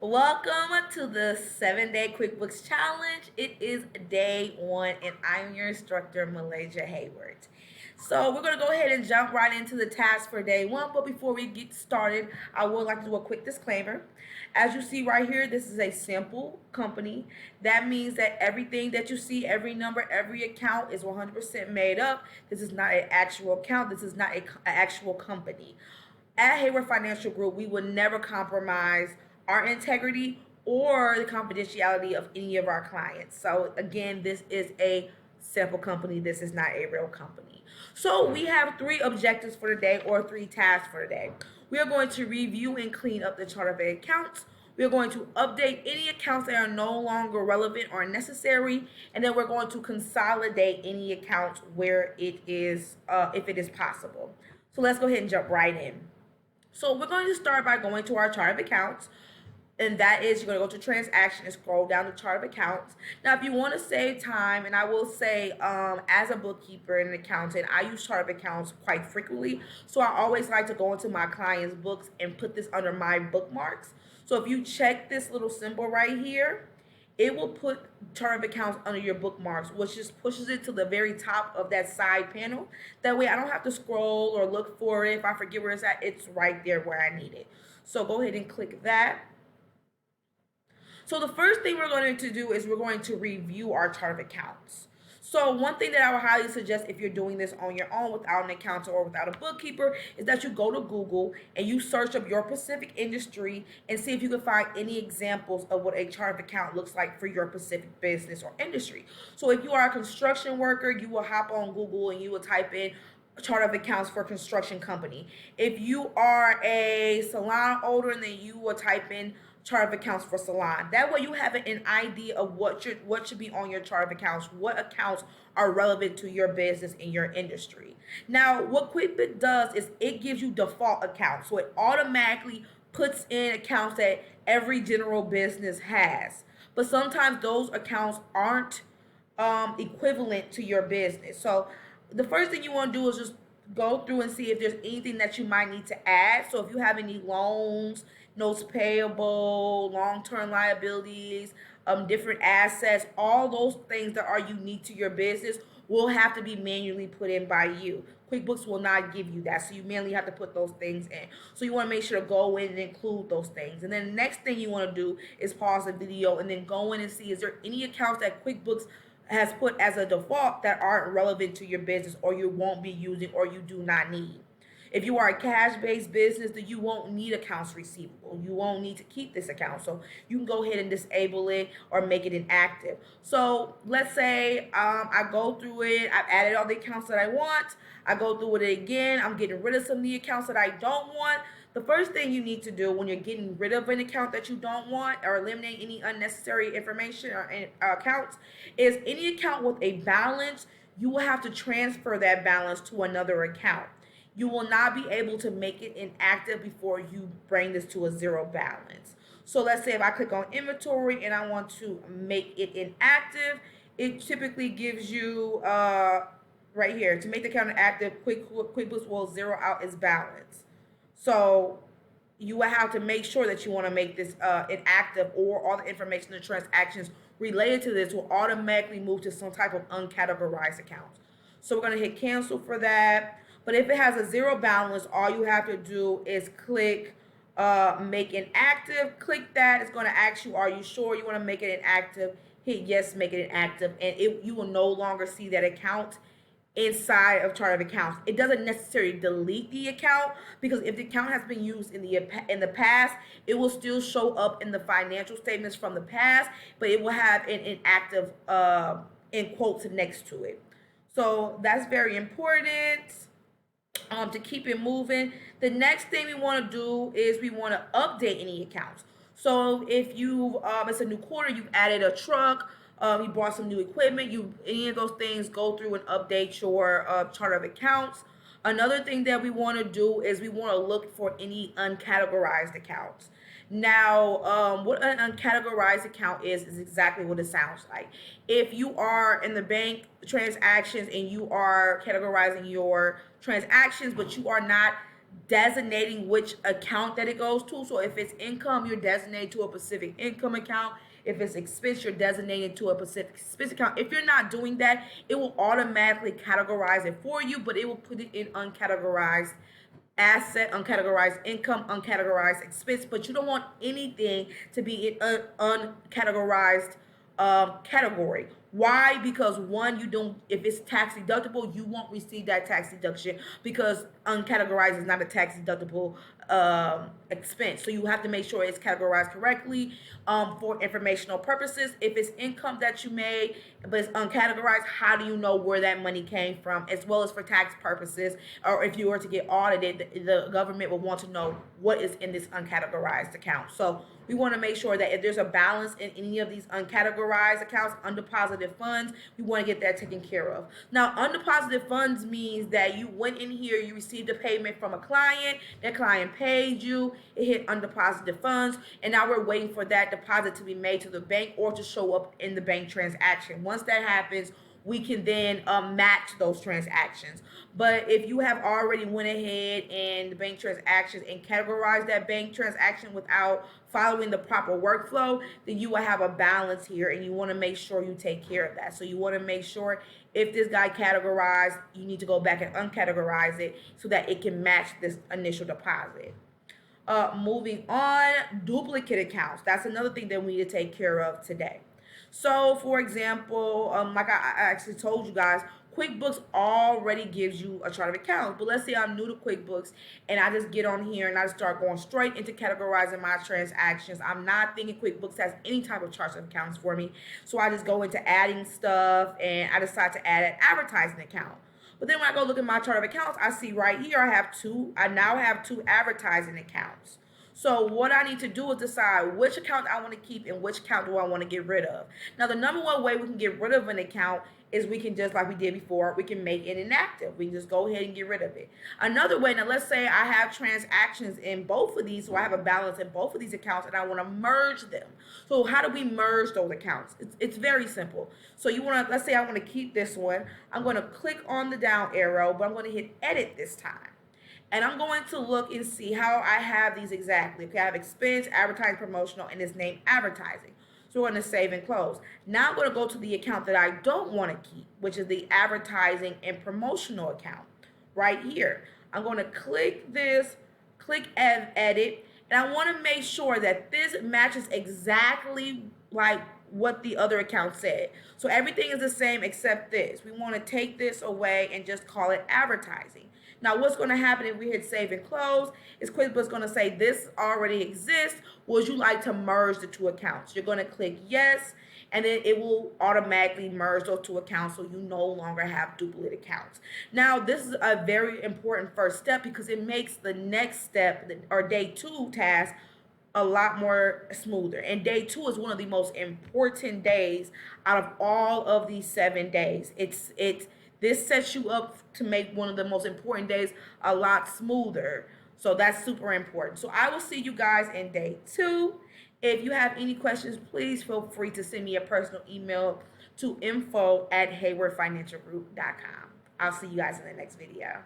Welcome to the 7-day QuickBooks Challenge. It is day one, and I'm your instructor, Malaysia Hayward. So we're going to go ahead and jump right into the task for day one. But before we get started, I would like to do a quick disclaimer. As you see right here, this is a simple company. That means that everything that you see, every number, every account is 100% made up. This is not an actual account. This is not an actual company. At Hayward Financial Group, we would never compromise our integrity or the confidentiality of any of our clients. So again, this is a sample company. This is not a real company. So we have three objectives for the day, or three tasks for the day. We are going to review and clean up the chart of accounts. We are going to update any accounts that are no longer relevant or necessary, and then we're going to consolidate any accounts where it is, if it is possible. So let's go ahead and jump right in. So we're going to start by going to our chart of accounts, and that is, you're going to go to transaction and scroll down the chart of accounts. Now, if you want to save time, and I will say, as a bookkeeper and an accountant, I use chart of accounts quite frequently. So I always like to go into my clients' books and put this under my bookmarks. So if you check this little symbol right here, it will put chart of accounts under your bookmarks, which just pushes it to the very top of that side panel. That way I don't have to scroll or look for it. If I forget where it's at, it's right there where I need it. So go ahead and click that. So the first thing we're going to do is we're going to review our chart of accounts. So one thing that I would highly suggest, if you're doing this on your own without an accountant or without a bookkeeper, is that you go to Google and you search up your specific industry and see if you can find any examples of what a chart of account looks like for your specific business or industry. So if you are a construction worker, you will hop on Google and you will type in chart of accounts for construction company. If you are a salon owner, then you will type in chart of accounts for salon. That way you have an idea of what should be on your chart of accounts, what accounts are relevant to your business and your industry. Now, what QuickBooks does is it gives you default accounts. So it automatically puts in accounts that every general business has. But sometimes those accounts aren't equivalent to your business. So the first thing you want to do is just go through and see if there's anything that you might need to add. So if you have any loans, notes payable, long-term liabilities, different assets, all those things that are unique to your business will have to be manually put in by you. QuickBooks will not give you that, so you manually have to put those things in. So you want to make sure to go in and include those things. And then the next thing you want to do is pause the video and then go in and see, is there any accounts that QuickBooks has put as a default that aren't relevant to your business, or you won't be using, or you do not need. If you are a cash-based business, then you won't need accounts receivable. You won't need to keep this account. So you can go ahead and disable it or make it inactive. So let's say I go through it. I've added all the accounts that I want. I go through it again. I'm getting rid of some of the accounts that I don't want. The first thing you need to do when you're getting rid of an account that you don't want, or eliminate any unnecessary information or accounts, is any account with a balance, you will have to transfer that balance to another account. You will not be able to make it inactive before you bring this to a zero balance. So let's say if I click on inventory and I want to make it inactive, it typically gives you right here, to make the account inactive, QuickBooks will zero out its balance. So you will have to make sure that you want to make this inactive, or all the information and transactions related to this will automatically move to some type of uncategorized account. So we're going to hit cancel for that. But if it has a zero balance, all you have to do is click make inactive. Click that. It's going to ask you, are you sure you want to make it inactive? Hit yes, make it inactive, and you will no longer see that account inside of chart of accounts. It doesn't necessarily delete the account, because if the account has been used in the past, it will still show up in the financial statements from the past, but it will have an inactive in quotes next to it. So that's very important. To keep it moving, the next thing we want to do is we want to update any accounts. So if you it's a new quarter, you've added a truck, you bought some new equipment, any of those things, go through and update your chart of accounts. Another thing that we want to do is we want to look for any uncategorized accounts. Now, what an uncategorized account is exactly what it sounds like. If you are in the bank transactions and you are categorizing your transactions, but you are not designating which account that it goes to. So if it's income, you're designated to a specific income account. If it's expense, you're designated to a specific expense account. If you're not doing that, it will automatically categorize it for you, but it will put it in uncategorized asset, uncategorized income, uncategorized expense. But you don't want anything to be in uncategorized category. Why? Because one, you don't, if it's tax deductible, you won't receive that tax deduction because uncategorized is not a tax deductible expense. So you have to make sure it's categorized correctly for informational purposes. If it's income that you made but it's uncategorized, how do you know where that money came from? As well as for tax purposes, or if you were to get audited, the government will want to know what is in this uncategorized account. So we want to make sure that if there's a balance in any of these uncategorized accounts, undeposited funds, we want to get that taken care of. Now, undeposited funds means that you went in here, you received a payment from a client, that client paid you, it hit undeposited funds, and now we're waiting for that deposit to be made to the bank or to show up in the bank transaction. Once that happens, we can then match those transactions. But if you have already went ahead and the bank transactions and categorized that bank transaction without following the proper workflow, then you will have a balance here, and you want to make sure you take care of that. So you want to make sure if this guy categorized, you need to go back and uncategorize it so that it can match this initial deposit. Moving on, duplicate accounts. That's another thing that we need to take care of today. So, for example, like I actually told you guys, QuickBooks already gives you a chart of accounts. But let's say I'm new to QuickBooks and I just get on here and I start going straight into categorizing my transactions. I'm not thinking QuickBooks has any type of charts of accounts for me. So I just go into adding stuff and I decide to add an advertising account. But then when I go look at my chart of accounts, I see right here I now have two advertising accounts. So what I need to do is decide which account I want to keep and which account do I want to get rid of. Now, the number one way we can get rid of an account is we can, just like we did before, we can make it inactive. We can just go ahead and get rid of it. Another way, now let's say I have transactions in both of these, so I have a balance in both of these accounts and I want to merge them. So how do we merge those accounts? It's very simple. So you want to, let's say I want to keep this one. I'm going to click on the down arrow, but I'm going to hit edit this time. And I'm going to look and see how I have these exactly. Okay, I have expense, advertising, promotional, and it's named advertising. So we're going to save and close. Now I'm going to go to the account that I don't want to keep, which is the advertising and promotional account right here. I'm going to click this, click edit, and I want to make sure that this matches exactly like what the other account said. So everything is the same except this. We want to take this away and just call it advertising. Now, what's going to happen if we hit save and close is QuickBooks going to say this already exists. Would you like to merge the two accounts? You're going to click yes, and then it will automatically merge those two accounts so you no longer have duplicate accounts. Now, this is a very important first step because it makes the next step, or day 2 task, a lot more smoother. And day 2 is one of the most important days out of all of these 7 days. This sets you up to make one of the most important days a lot smoother. So that's super important. So I will see you guys in day 2. If you have any questions, please feel free to send me a personal email to info@haywardfinancialgroup.com. I'll see you guys in the next video.